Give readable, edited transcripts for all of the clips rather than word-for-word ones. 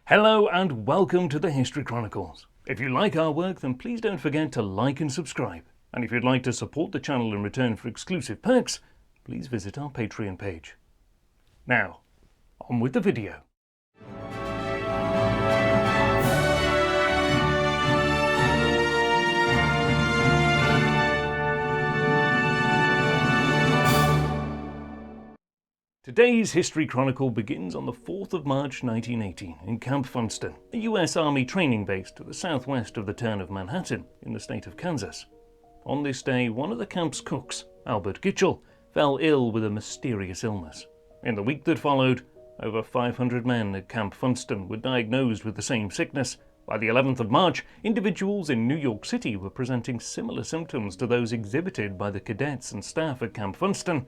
Hello and welcome to the History Chronicles. If you like our work, then please don't forget to like and subscribe. And if you'd like to support the channel in return for exclusive perks, please visit our Patreon page. Now, on with the video. Today's History Chronicle begins on the 4th of March 1918 in Camp Funston, a US Army training base to the southwest of the town of Manhattan in the state of Kansas. On this day, one of the camp's cooks, Albert Gitchell, fell ill with a mysterious illness. In the week that followed, over 500 men at Camp Funston were diagnosed with the same sickness. By the 11th of March, individuals in New York City were presenting similar symptoms to those exhibited by the cadets and staff at Camp Funston,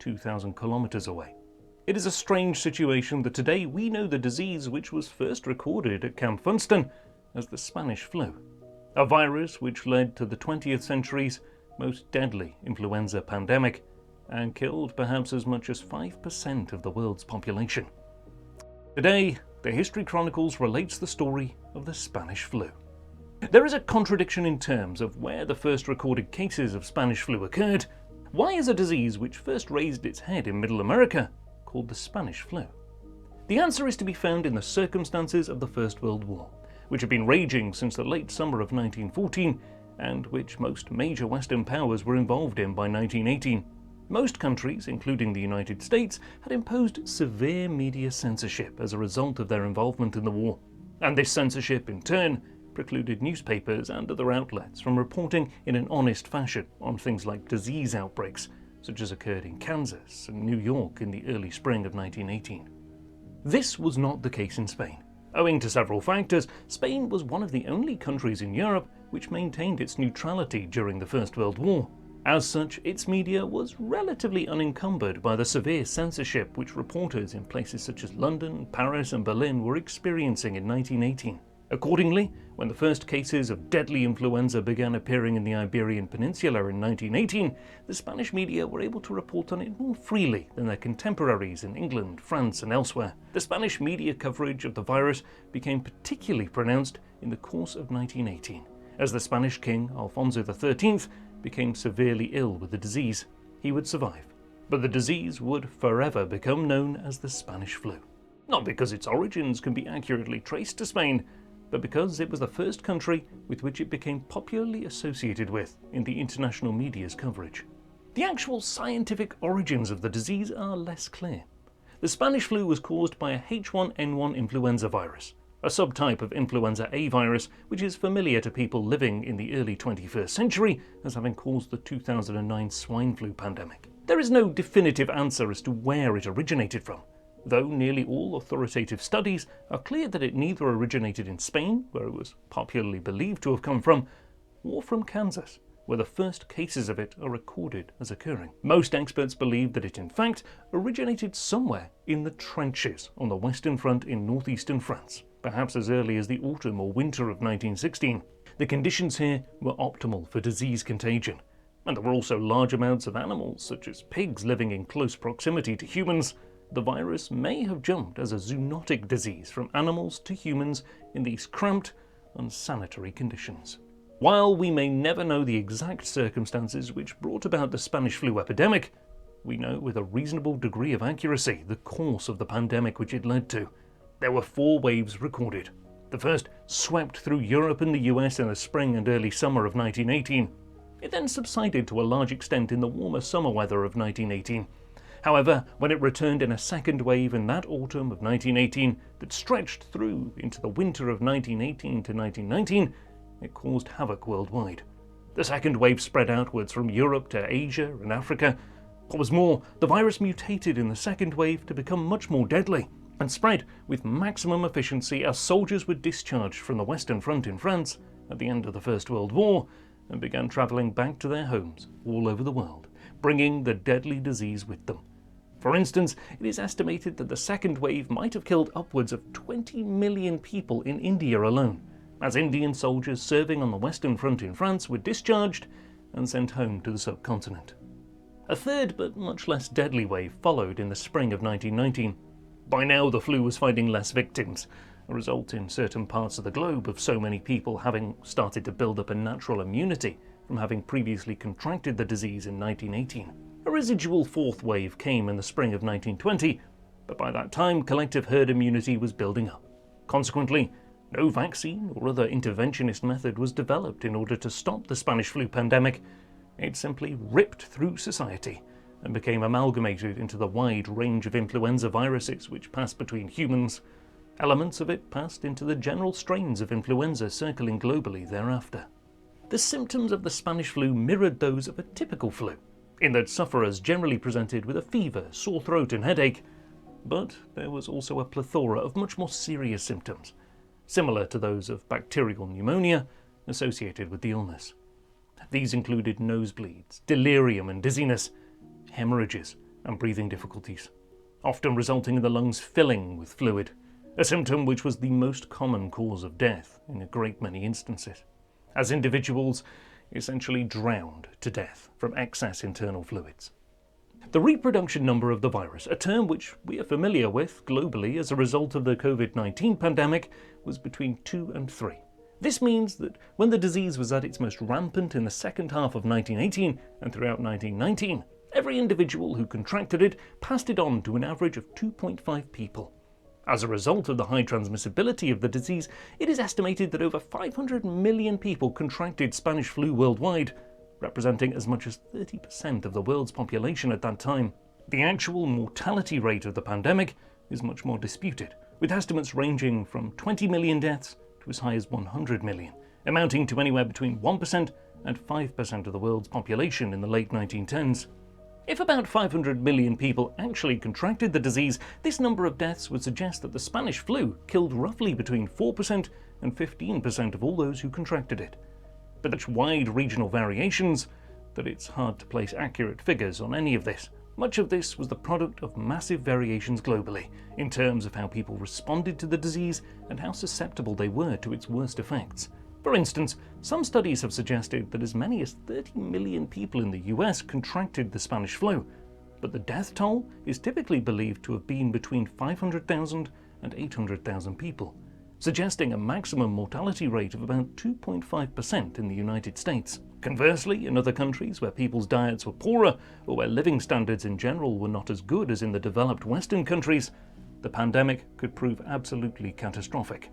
2,000 kilometers away. It is a strange situation that today we know the disease which was first recorded at Camp Funston as the Spanish flu, a virus which led to the 20th century's most deadly influenza pandemic and killed perhaps as much as 5% of the world's population. Today, the History Chronicles relates the story of the Spanish flu. There is a contradiction in terms of where the first recorded cases of Spanish flu occurred. Why is a disease which first raised its head in Middle America called the Spanish flu? The answer is to be found in the circumstances of the First World War, which had been raging since the late summer of 1914 and which most major Western powers were involved in by 1918. Most countries, including the United States, had imposed severe media censorship as a result of their involvement in the war, and this censorship in turn precluded newspapers and other outlets from reporting in an honest fashion on things like disease outbreaks, such as occurred in Kansas and New York in the early spring of 1918. This was not the case in Spain. Owing to several factors, Spain was one of the only countries in Europe which maintained its neutrality during the First World War. As such, its media was relatively unencumbered by the severe censorship which reporters in places such as London, Paris and Berlin were experiencing in 1918. Accordingly, when the first cases of deadly influenza began appearing in the Iberian Peninsula in 1918, the Spanish media were able to report on it more freely than their contemporaries in England, France and elsewhere. The Spanish media coverage of the virus became particularly pronounced in the course of 1918, as the Spanish king, Alfonso XIII, became severely ill with the disease. He would survive, but the disease would forever become known as the Spanish flu. Not because its origins can be accurately traced to Spain, but because it was the first country with which it became popularly associated with in the international media's coverage. The actual scientific origins of the disease are less clear. The Spanish flu was caused by a H1N1 influenza virus, a subtype of influenza A virus which is familiar to people living in the early 21st century as having caused the 2009 swine flu pandemic. There is no definitive answer as to where it originated from, though nearly all authoritative studies are clear that it neither originated in Spain, where it was popularly believed to have come from, or from Kansas, where the first cases of it are recorded as occurring. Most experts believe that it in fact originated somewhere in the trenches on the Western Front in northeastern France, perhaps as early as the autumn or winter of 1916. The conditions here were optimal for disease contagion, and there were also large amounts of animals, such as pigs, living in close proximity to humans. The virus may have jumped as a zoonotic disease from animals to humans in these cramped, unsanitary conditions. While we may never know the exact circumstances which brought about the Spanish flu epidemic, we know with a reasonable degree of accuracy the course of the pandemic which it led to. There were 4 waves recorded. The first swept through Europe and the US in the spring and early summer of 1918. It then subsided to a large extent in the warmer summer weather of 1918. However, when it returned in a second wave in that autumn of 1918 that stretched through into the winter of 1918 to 1919, it caused havoc worldwide. The second wave spread outwards from Europe to Asia and Africa. What was more, the virus mutated in the second wave to become much more deadly and spread with maximum efficiency as soldiers were discharged from the Western Front in France at the end of the First World War and began travelling back to their homes all over the world, bringing the deadly disease with them. For instance, it is estimated that the second wave might have killed upwards of 20 million people in India alone, as Indian soldiers serving on the Western Front in France were discharged and sent home to the subcontinent. A third but much less deadly wave followed in the spring of 1919. By now the flu was finding less victims, a result in certain parts of the globe of so many people having started to build up a natural immunity from having previously contracted the disease in 1918. A residual fourth wave came in the spring of 1920, but by that time collective herd immunity was building up. Consequently, no vaccine or other interventionist method was developed in order to stop the Spanish flu pandemic. It simply ripped through society and became amalgamated into the wide range of influenza viruses which passed between humans. Elements of it passed into the general strains of influenza circling globally thereafter. The symptoms of the Spanish flu mirrored those of a typical flu, in that sufferers generally presented with a fever, sore throat and headache, but there was also a plethora of much more serious symptoms, similar to those of bacterial pneumonia associated with the illness. These included nosebleeds, delirium and dizziness, hemorrhages and breathing difficulties, often resulting in the lungs filling with fluid, a symptom which was the most common cause of death in a great many instances, as individuals essentially drowned to death from excess internal fluids. The reproduction number of the virus, a term which we are familiar with globally as a result of the COVID-19 pandemic, was between 2 and 3. This means that when the disease was at its most rampant in the second half of 1918 and throughout 1919, every individual who contracted it passed it on to an average of 2.5 people. As a result of the high transmissibility of the disease, it is estimated that over 500 million people contracted Spanish flu worldwide, representing as much as 30% of the world's population at that time. The actual mortality rate of the pandemic is much more disputed, with estimates ranging from 20 million deaths to as high as 100 million, amounting to anywhere between 1% and 5% of the world's population in the late 1910s. If about 500 million people actually contracted the disease, this number of deaths would suggest that the Spanish flu killed roughly between 4% and 15% of all those who contracted it. But such wide regional variations that it's hard to place accurate figures on any of this. Much of this was the product of massive variations globally, in terms of how people responded to the disease and how susceptible they were to its worst effects. For instance, some studies have suggested that as many as 30 million people in the US contracted the Spanish flu, but the death toll is typically believed to have been between 500,000 and 800,000 people, suggesting a maximum mortality rate of about 2.5% in the United States. Conversely, in other countries where people's diets were poorer or where living standards in general were not as good as in the developed Western countries, the pandemic could prove absolutely catastrophic.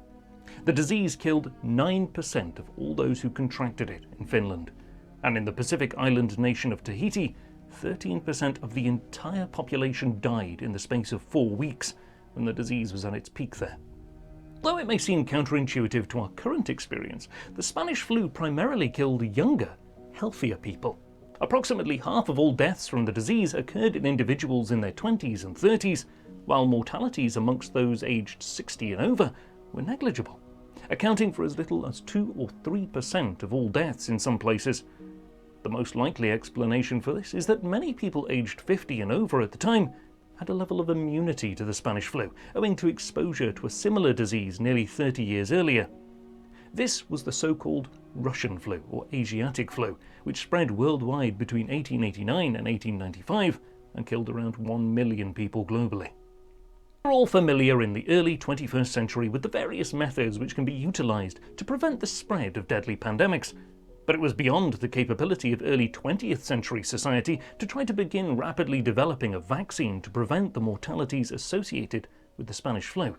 The disease killed 9% of all those who contracted it in Finland, and in the Pacific island nation of Tahiti, 13% of the entire population died in the space of 4 weeks when the disease was at its peak there. Though it may seem counterintuitive to our current experience, the Spanish flu primarily killed younger, healthier people. Approximately half of all deaths from the disease occurred in individuals in their 20s and 30s, while mortalities amongst those aged 60 and over were negligible, accounting for as little as 2 or 3% of all deaths in some places. The most likely explanation for this is that many people aged 50 and over at the time had a level of immunity to the Spanish flu, owing to exposure to a similar disease nearly 30 years earlier. This was the so-called Russian flu, or Asiatic flu, which spread worldwide between 1889 and 1895 and killed around 1 million people globally. We're all familiar in the early 21st century with the various methods which can be utilized to prevent the spread of deadly pandemics, but it was beyond the capability of early 20th century society to try to begin rapidly developing a vaccine to prevent the mortalities associated with the Spanish flu.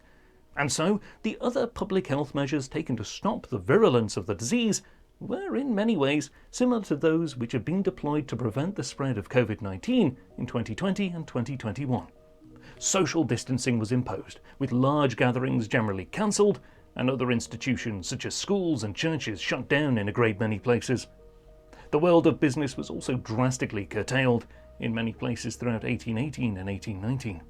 And so, the other public health measures taken to stop the virulence of the disease were in many ways similar to those which had been deployed to prevent the spread of COVID-19 in 2020 and 2021. Social distancing was imposed, with large gatherings generally cancelled, and other institutions such as schools and churches shut down in a great many places. The world of business was also drastically curtailed in many places throughout 1818 and 1819.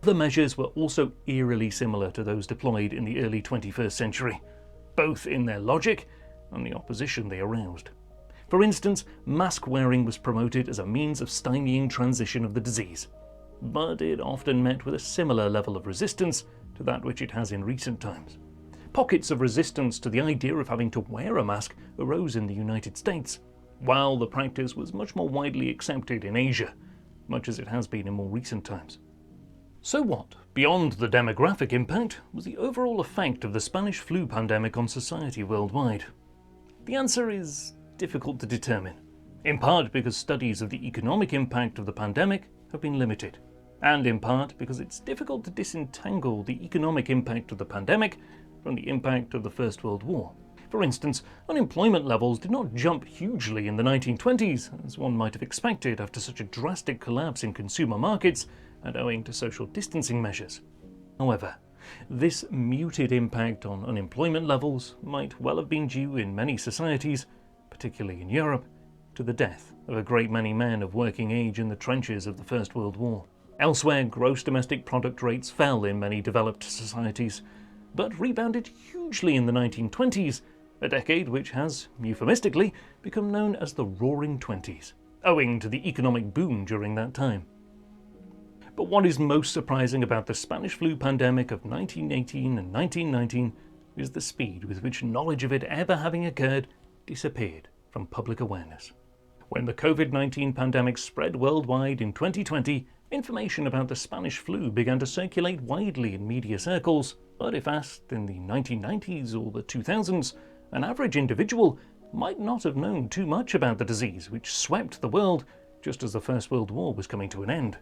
The measures were also eerily similar to those deployed in the early 21st century, both in their logic and the opposition they aroused. For instance, mask wearing was promoted as a means of stymieing transition of the disease, but it often met with a similar level of resistance to that which it has in recent times. Pockets of resistance to the idea of having to wear a mask arose in the United States, while the practice was much more widely accepted in Asia, much as it has been in more recent times. So what Beyond the demographic impact was the overall effect of the Spanish flu pandemic on society worldwide. The answer is difficult to determine, in part because studies of the economic impact of the pandemic have been limited, and in part because it's difficult to disentangle the economic impact of the pandemic from the impact of the First World War. For instance, unemployment levels did not jump hugely in the 1920s, as one might have expected after such a drastic collapse in consumer markets and owing to social distancing measures. However, this muted impact on unemployment levels might well have been due in many societies, particularly in Europe, to the death of a great many men of working age in the trenches of the First World War. Elsewhere, gross domestic product rates fell in many developed societies, but rebounded hugely in the 1920s, a decade which has, euphemistically, become known as the Roaring Twenties, owing to the economic boom during that time. But what is most surprising about the Spanish flu pandemic of 1918 and 1919 is the speed with which knowledge of it ever having occurred disappeared from public awareness. When the COVID-19 pandemic spread worldwide in 2020, information about the Spanish flu began to circulate widely in media circles, but if asked in the 1990s or the 2000s, an average individual might not have known too much about the disease which swept the world just as the First World War was coming to an end.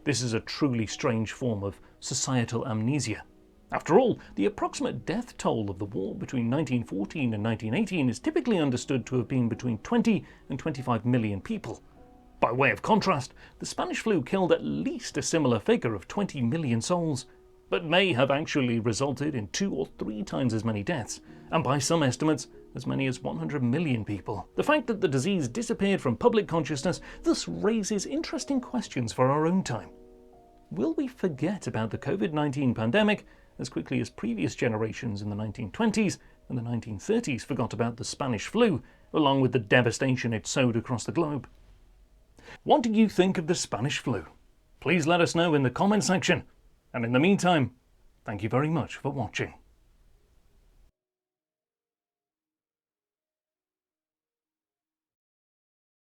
This is a truly strange form of societal amnesia. After all, the approximate death toll of the war between 1914 and 1918 is typically understood to have been between 20 and 25 million people. By way of contrast, the Spanish flu killed at least a similar figure of 20 million souls, but may have actually resulted in 2 or 3 times as many deaths, and by some estimates, as many as 100 million people. The fact that the disease disappeared from public consciousness thus raises interesting questions for our own time. Will we forget about the COVID-19 pandemic as quickly as previous generations in the 1920s and the 1930s forgot about the Spanish flu, along with the devastation it sowed across the globe? What do you think of the Spanish flu? Please let us know in the comment section. And in the meantime, thank you very much for watching.